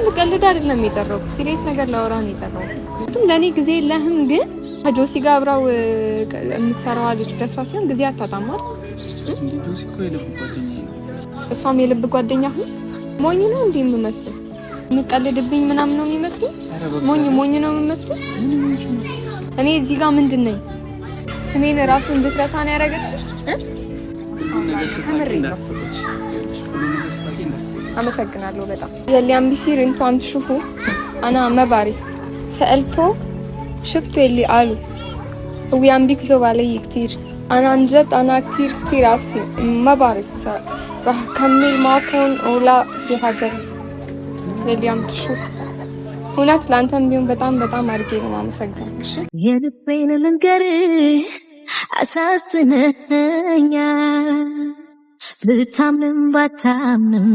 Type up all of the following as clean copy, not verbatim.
ልቀልድ አይደለም የጠራው ሲሪየስ ነገር ላወራ ነው የጠራው። ለኔ ጊዜ የለህም ግን ከጆሲ ጋር አብራው የምትሰራው ልጅ ከሷ ሲሆን ጊዜ አታጣማር። ጆሲ እኮ የልብ ጓደኛዬ ነው። እሷም የልብ ጓደኛ ናት። ሞኝ ነው እንዴ የምመስለው? የምትቀልድብኝ ምናምን ነው የሚመስለው? ሞኝ ነው የምመስለው? እኔ እዚህ ጋር ምንድን ነኝ? ስሜን ራሱ እንድትረሳ ነው ያደረገች። አመሰግናለሁ በጣም የሊያም ቢሲር እንኳን ትሹፉ አና መባሪ ሰልቶ شفت اللي قالوا هو عم بيكذب علي كتير انا عن جد انا كتير اسفه ما بعرف راح اكمل معكم ولا بهذا اللي عم تشوف ሁለት ላንተም ቢሆን በጣም አድርጌ ነው ማመሰግነው። እሺ የልቤን ልንገር አሳስነኛ ልታምንም ባታምንም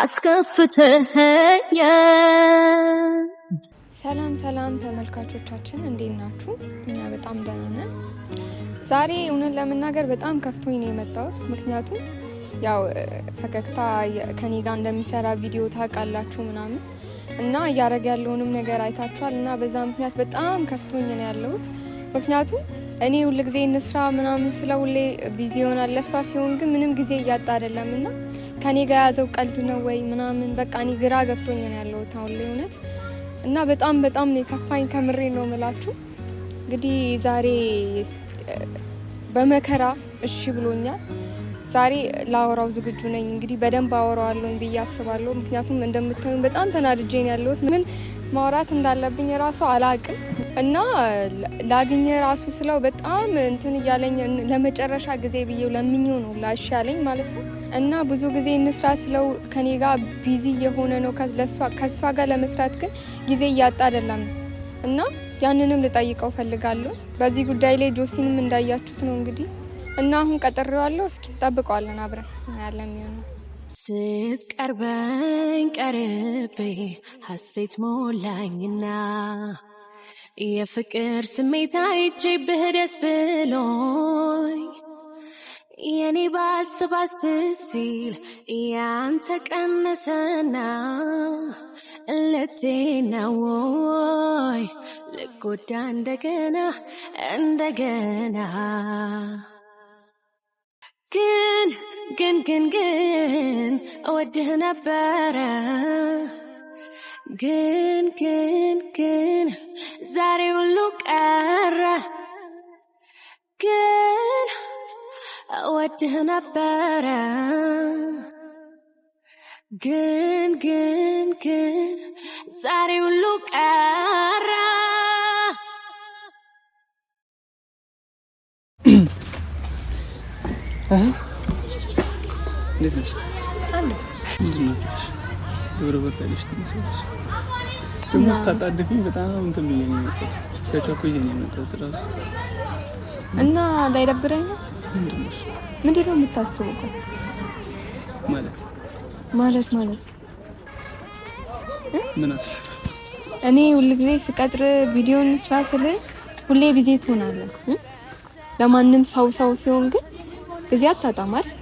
አስከፍተኛ። ሰላም ተመልካቾቻችን እንዴት ናችሁ? እኛ በጣም ደህና ነን። ዛሬ እውነት ለመናገር በጣም ከፍቶኝ ነው የመጣሁት። ምክንያቱም ያው ፈገግታ ከኔ ጋር እንደሚሰራ ቪዲዮ ታውቃላችሁ ምናምን እና እያደረገ ያለውንም ነገር አይታችኋል እና በዛ ምክንያት በጣም ከፍቶኝ ነው ያለሁት። ምክንያቱም እኔ ሁሉ ጊዜ እንስራ ምናምን ስለውሌ ቢዚ ይሆናል ለሷ ሲሆን ግን ምንም ጊዜ እያጣ አይደለምና ከኔ ጋር ያዘው ቀልድ ነው ወይ ምናምን በቃ እኔ ግራ ገብቶኝ ነው ያለሁት አሁን ላይ እውነት እና በጣም ነው የከፋኝ ከምሬ ነው የምላችሁ። እንግዲህ ዛሬ በመከራ እሺ ብሎኛል። ዛሬ ላወራው ዝግጁ ነኝ። እንግዲህ በደንብ አወራዋለሁ ብዬ አስባለሁ። ምክንያቱም እንደምታዩኝ በጣም ተናድጄ ነው ያለሁት። ምን ማውራት እንዳለብኝ ራሱ አላቅም እና ላግኘ ራሱ ስለው በጣም እንትን እያለኝ ለመጨረሻ ጊዜ ብዬው ለምኜው ነው ላሽ ያለኝ ማለት ነው። እና ብዙ ጊዜ እንስራ ስለው ከኔ ጋር ቢዚ የሆነ ነው ከሷ ጋር ለመስራት ግን ጊዜ እያጣ አይደለም እና ያንንም ልጠይቀው ፈልጋለሁ። በዚህ ጉዳይ ላይ ጆሲንም እንዳያችሁት ነው እንግዲህ እና አሁን ቀጥሬዋለሁ። እስኪ ጠብቀዋለን አብረን ያለም የሚሆነው ስትቀርበኝ ቀርቤ ሐሴት ሞላኝና የፍቅር ስሜት አይቼብህ ደስ ብሎኝ የኔ ባስ ሲል ያንተ ቀነሰና ልቴና ወይ ልጎዳ እንደገና ግን እወድህ ነበረ ግን ዛሬ ሁሉ ቀረ ግን እወድህ ነበረ ግን ዛሬ ሁሉ ቀረ። እንዴት ነሽ? ምንድን ነው ብርብር ያለሽ ትመስያለሽ። ደግሞ ስታጣድፊኝ በጣም እንትን ብዬሽ ነው የመጣሁት። ተቸኩዬ ነው የመጣሁት እራሱ እና እንዳይደብረኝ ነው። ምንድን ነው የምታስበው? ማለት ምን አስበህ? እኔ ሁልጊዜ ስቀጥር ቪዲዮን ስራ ስለ ሁሌ ቢዚ ትሆናለህ። ለማንም ሰው ሲሆን ግን ጊዜ አታጣም አይደል?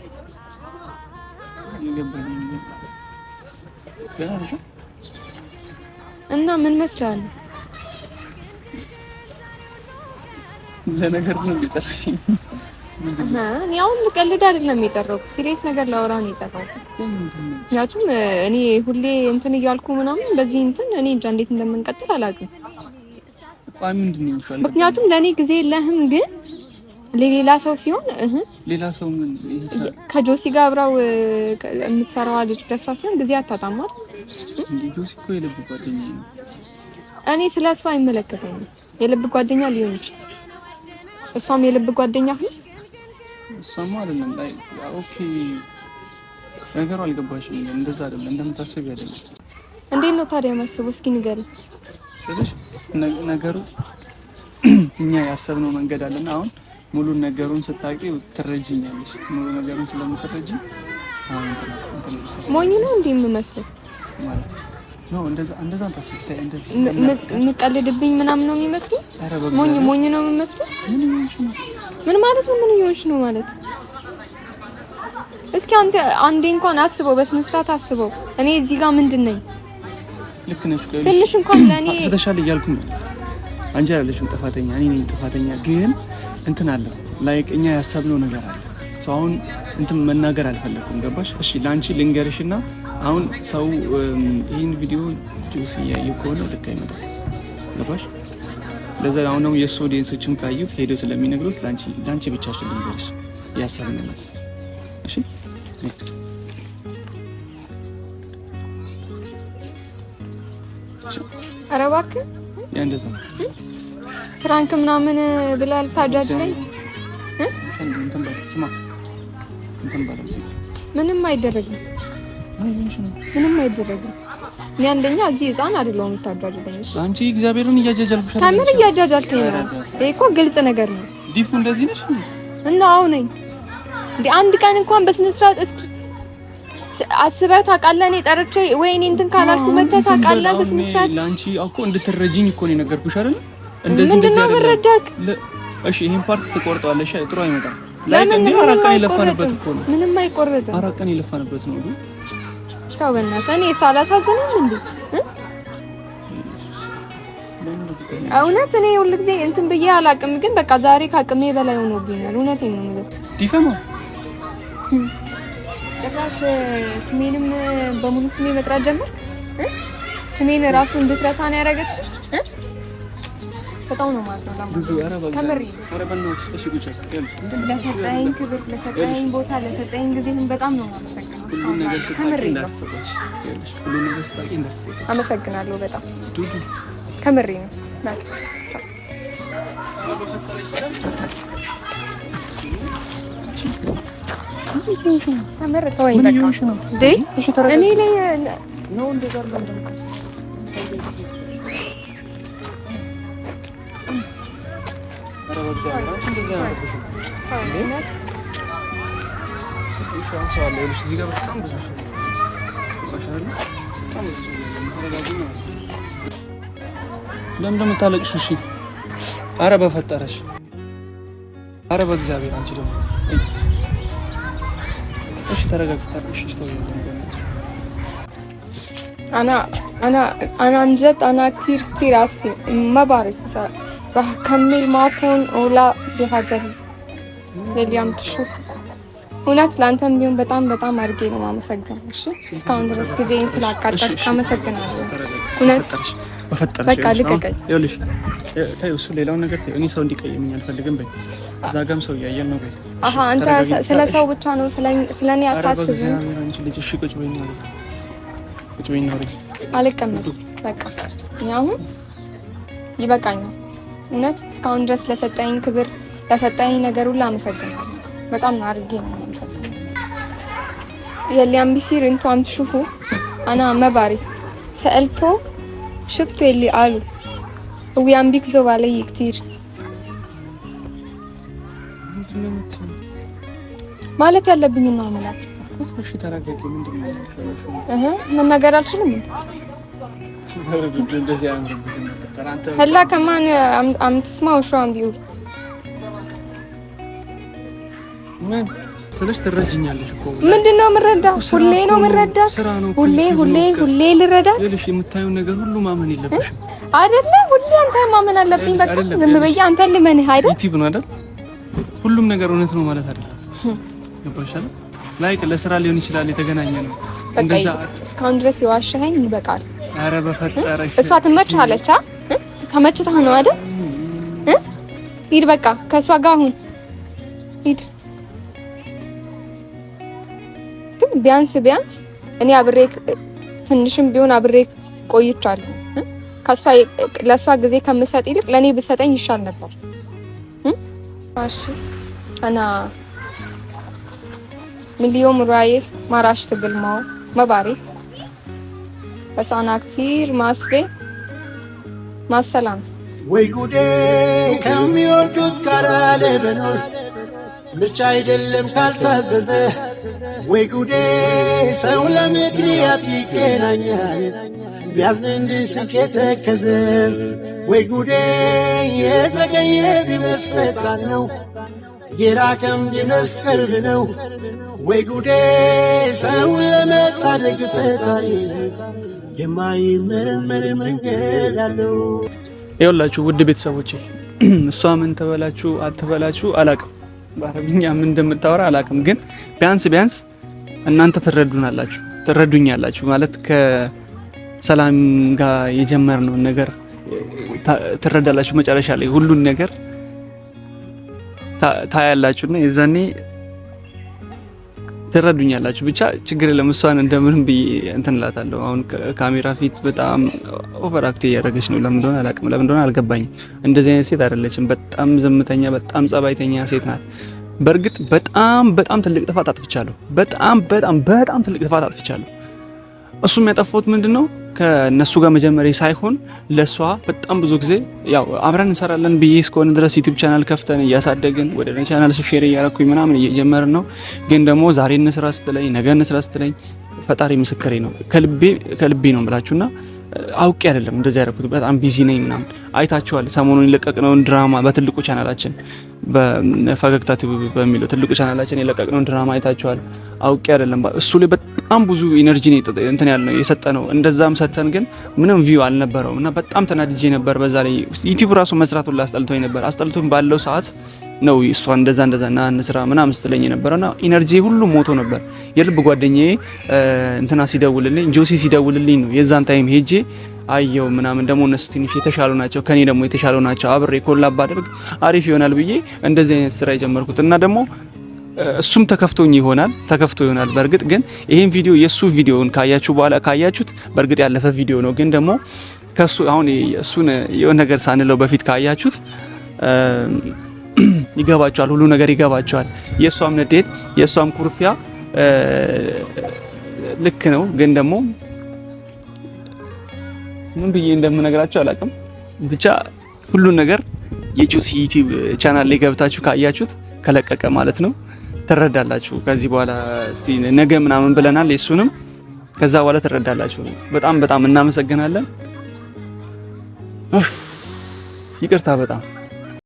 እና ምን መስራል? ለነገር ነው የጠራኸኝ? እኔ አሁን ልቀልድ አይደለም የጠራሁት ሲሪየስ ነገር ላወራ ነው የጠራሁት። ምክንያቱም እኔ ሁሌ እንትን እያልኩ ምናምን በዚህ እንትን እኔ እንጃ እንዴት እንደምንቀጥል አላውቅም። ምክንያቱም ለኔ ጊዜ የለህም ግን ሌላ ሰው ሲሆን ሌላ ሰው ምን ከጆሲ ጋር አብራው የምትሰራው ልጅ ከሷ ሲሆን ጊዜ አታጣም አይደል? ጆሲ እኮ የልብ ጓደኛዬ ነው። እኔ ስለሷ አይመለከተኝም። የልብ ጓደኛ ሊሆን ይችላል። እሷም የልብ ጓደኛ ናት። እሷማ አይደለም ላይ ኦኬ ነገሩ አልገባሽም። እንደዛ አይደለም እንደምታስብ አይደለም። እንዴት ነው ታዲያ ማስበው? እስኪ ንገሪ ስለሽ ነገሩ እኛ ያሰብነው መንገድ አለና አሁን ሙሉ ነገሩን ስታቂው ትረጂኛለሽ። ሙሉ ነገሩን ስለምትረጂ አሁን ሞኝ ነው እንዴ የምመስለው ማለት ነው? እንደዛ ታስብታይ እንደዚህ የምቀልድብኝ ምናምን ነው የሚመስለው? ሞኝ ነው የምመስለው? ምን ማለት ነው? ምን ይሆንሽ ነው ማለት? እስኪ አንተ አንዴ እንኳን አስበው በስነ ስርዓት አስበው እኔ እዚህ ጋር ምንድነኝ ልክ ነሽ ትንሽ እንኳን ለኔ ተሻለ እያልኩኝ አንቺ አይደለሽም ጥፋተኛ እኔ ነኝ ጥፋተኛ ግን እንትን አለ ላይክ እኛ ያሰብነው ነገር አለ ሰው አሁን እንትን መናገር አልፈለኩም ገባሽ እሺ ላንቺ ልንገርሽና አሁን ሰው ይሄን ቪዲዮ ጁስ ያየው ከሆነ ልክ አይመጣም ገባሽ ለዛ አሁን ነው የሱ ኦዲየንሶችም ካዩት ሄዶ ስለሚነግሩት ላንቺ ብቻሽን ልንገርሽ ያሰብነው ነው እሺ ኧረ እባክህ ያንደዛ ፍራንክ ምናምን ብላል ታጃጅለኝ እንትን ባለ ስማ እንትን ባለ ምንም አይደረግም ምንም አይደረግም እኔ አንደኛ እዚህ ህፃን አይደለሁም ታጃጅለኝ እሺ አንቺ እግዚአብሔርን እያጃጃልኩሽ አይደል ታምን እያጃጃልከኝ ነው ይሄ እኮ ግልጽ ነገር ነው ዲፉ እንደዚህ ነሽ እና አሁን ነኝ እንዴ አንድ ቀን እንኳን በስነ ስርዓት እስኪ አስበህ ታውቃለህ እኔ ጠርቼ ወይ እኔ እንትን ካላልኩ መተህ ታውቃለህ በስነ ስርዓት ላንቺ እኮ እንድትረጂኝ እኮ ነው ነገርኩሽ አይደል እንደዚህ አይደለም እሺ ይሄን ፓርት ትቆርጣለሽ ጥሩ አይመጣም ለምን አራቀን ይለፋንበት እኮ ነው ምንም አይቆረጥም አራቀን ይለፋንበት ነው ግን ታው በእናትህ እኔ ሳላሳዝንም እንዴ እውነት እኔ ሁሉ ጊዜ እንትን ብዬ አላቅም ግን በቃ ዛሬ ካቅሜ በላይ ሆኖብኛል እውነቴን ነው ማለት ዲፈማ ጭራሽ ስሜንም በሙሉ ስሜ መጥራት ጀመር ስሜን ራሱ እንድትረሳ ነው ያደረገች በጣም ነው ማለት ነው ከምሪ አረበናስ እሺ ጉቻ ለሰጠኝ ክብር ለሰጠኝ ቦታ ለሰጠኝ ጊዜህን በጣም ነው ማመሰግነው ከምሪ አመሰግናለሁ በጣም ከምሪ ነው ተመረተ ወይ በቃ እንዴ እኔ ላይ ነው እንደዛ ነው አረጋግዛ አንቺ እንደዛ ነው እንዴ እሺ አንቺ አለሽ እዚህ ጋር በጣም ብዙ ሰው ማሻአላ በጣም ብዙ ተረጋግና ለምን እንደምታለቅሽ እሺ አረ በፈጠረሽ አረ በእግዚአብሔር አንቺ ደግሞ እሺ ተረጋግታለሽ እሺ ተው انا عن جد انا كثير اسفه ما بعرف راح اكمل معكم ولا بهذا اللي عم تشوف እውነት ላንተም ቢሆን በጣም አድርጌ ነው ማመሰግነው እሺ እስካሁን ድረስ ጊዜን ስላቃጠልክ አመሰግናለሁ እውነት በፈጠረሽ በቃ ልቀቀኝ ይኸውልሽ ታዩ እሱ ሌላውን ነገር ታዩ እኔ ሰው እንዲቀየመኝ አልፈልግም በይ እዛ ጋርም ሰው ያየን ነው በይ አሃ አንተ ስለ ሰው ብቻ ነው ስለኔ አታስብም አንቺ ልጅ እሺ ቁጭ በይ ነው ቁጭ በይ ነው አልቀመጥም በቃ ያሁን ይበቃኛል እውነት እስካሁን ድረስ ለሰጠኝ ክብር ለሰጠኝ ነገር ሁሉ አመሰግናለሁ በጣም አድርጌ ነው አመሰግናለሁ يلي عم بيصير انتو عم تشوفوا انا ما بعرف سألته شفتوا اللي قالوا هو عم بيكذب علي كتير ማለት ያለብኝ ነው ማለት እሺ ተረጋጊ ምንድነው ምን ነገር አልችልም እንደዚህ አንተ هلا كمان عم تسمعوا شو عم بيقول ምን ስለሽ ትረጅኛለሽ እኮ ምንድነው ምረዳው ሁሌ ነው ምረዳው ሁሌ ልረዳ ለልሽ የምታዩ ነገር ሁሉ ማመን የለብሽም አይደለ ሁሌ አንተ ማመን አለብኝ በቃ ዝም ብዬ አንተ ልመንህ አይደል ዩቲዩብ ነው አይደል ሁሉም ነገር እውነት ነው ማለት አይደል ይባሻል ላይክ ለስራ ሊሆን ይችላል የተገናኘ ነው እንደዛ እስካሁን ድረስ ይዋሻኸኝ ይበቃል ኧረ በፈጠረሽ እሷ ትመችሃለች ተመችተህ ነው አይደል ሂድ በቃ ከሷ ጋር አሁን ሂድ ግን ቢያንስ እኔ አብሬ ትንሽም ቢሆን አብሬ ቆይቻለሁ ከሷ ለሷ ጊዜ ከምሰጥ ይልቅ ለኔ ብሰጠኝ ይሻል ነበር እሺ انا من اليوم رايح ما راح اشتغل معه ما بعرف بس انا كثير ماسبه مع السلامه ወይ ጉዴ ከሚወዱት ጋር ለበኖር ምርጫ አይደለም ካልታዘዘ ወይ ጉዴ ሰው ለምክንያት ይገናኛል ቢያዝን እንድስቅ የተከዘ ወይ ጉዴ የዘገየ ቢመስፈጣን ነው የራቀም ቢመስ ቅርብ ነው። ወይ ጉዴ ሰው ለመታደግ ፈጣሪ የማይመረመር መንገድ አለው። ይኸውላችሁ ውድ ቤተሰቦቼ እሷ ምን ተበላችሁ አትበላችሁ አላቅም፣ በአረብኛ ምን እንደምታወራ አላቅም። ግን ቢያንስ እናንተ ትረዱኛላችሁ ማለት ከሰላም ጋር የጀመርነውን ነገር ትረዳላችሁ። መጨረሻ ላይ ሁሉን ነገር ታያላችሁና የዛኔ ትረዱኛላችሁ። ብቻ ችግር የለም። እሷን እንደምንም ብዬ እንትን እላታለሁ። አሁን ካሜራ ፊት በጣም ኦቨር አክት እያደረገች ነው። ለምን እንደሆነ አላውቅም፣ ለምን እንደሆነ አልገባኝም። እንደዚህ አይነት ሴት አይደለችም። በጣም ዝምተኛ፣ በጣም ጸባይተኛ ሴት ናት። በእርግጥ በጣም ትልቅ ጥፋት አጥፍቻለሁ። በጣም ትልቅ ጥፋት አጥፍቻለሁ። እሱም ያጠፋሁት ምንድነው ከነሱ ጋር መጀመሪያ ሳይሆን ለሷ በጣም ብዙ ጊዜ ያው አብረን እንሰራለን ብዬ እስከሆነ ድረስ ዩቲዩብ ቻናል ከፍተን እያሳደግን ወደ ቻናል ሼር እያረኩኝ ምናምን እየጀመርን ነው። ግን ደግሞ ዛሬ እንስራ ስትለኝ ነገ እንስራ ስትለኝ ፈጣሪ ምስክሬ ነው ከልቤ ነው ብላችሁና አውቄ አይደለም እንደዚህ ያደረኩት። በጣም ቢዚ ነኝ ምናምን። አይታችኋል ሰሞኑን የለቀቅነውን ድራማ በትልቁ ቻናላችን በፈገግታ በሚለው ትልቁ ቻናላችን የለቀቅነውን ድራማ አይታችኋል። አውቄ አይደለም እሱ ላይ በጣም ብዙ ኢነርጂ ነው እንትን ያልነው የሰጠነው። እንደዛም ሰተን ግን ምንም ቪው አልነበረውም እና በጣም ተናድጄ ነበር። በዛ ላይ ዩቲዩብ ራሱ መስራት ሁላ አስጠልቶኝ ነበር። አስጠልቶኝ ባለው ሰዓት ነው እሷ እንደዛ ና እንስራ ምናምን ስትለኝ ነበርና ኢነርጂ ሁሉ ሞቶ ነበር። የልብ ጓደኛዬ እንትና ሲደውልልኝ ጆሲ ሲደውልልኝ ነው የዛን ታይም ሄጄ አየው ምናምን ደግሞ እነሱ ትንሽ የተሻሉ ናቸው ከኔ ደግሞ የተሻሉ ናቸው አብሬ ኮላብ ባደርግ አሪፍ ይሆናል ብዬ እንደዚህ አይነት ስራ የጀመርኩት እና ደግሞ እሱም ተከፍቶ ይሆናል። በእርግጥ ግን ይሄን ቪዲዮ የሱ ቪዲዮን ካያችሁ በኋላ ካያችሁት በእርግጥ ያለፈ ቪዲዮ ነው። ግን ደግሞ ከሱ አሁን እሱን የሆነ ነገር ሳንለው በፊት ካያችሁት ይገባቸዋል፣ ሁሉ ነገር ይገባቸዋል። የሷም ንዴት የሷም ኩርፊያ ልክ ነው። ግን ደግሞ ምን ብዬ እንደምነግራችሁ አላውቅም። ብቻ ሁሉን ነገር የጁሲ ዩቲዩብ ቻናል ላይ ገብታችሁ ካያችሁት ከለቀቀ ማለት ነው ትረዳላችሁ። ከዚህ በኋላ እስቲ ነገ ምናምን ብለናል የሱንም ከዛ በኋላ ትረዳላችሁ። በጣም እናመሰግናለን። ይቅርታ በጣም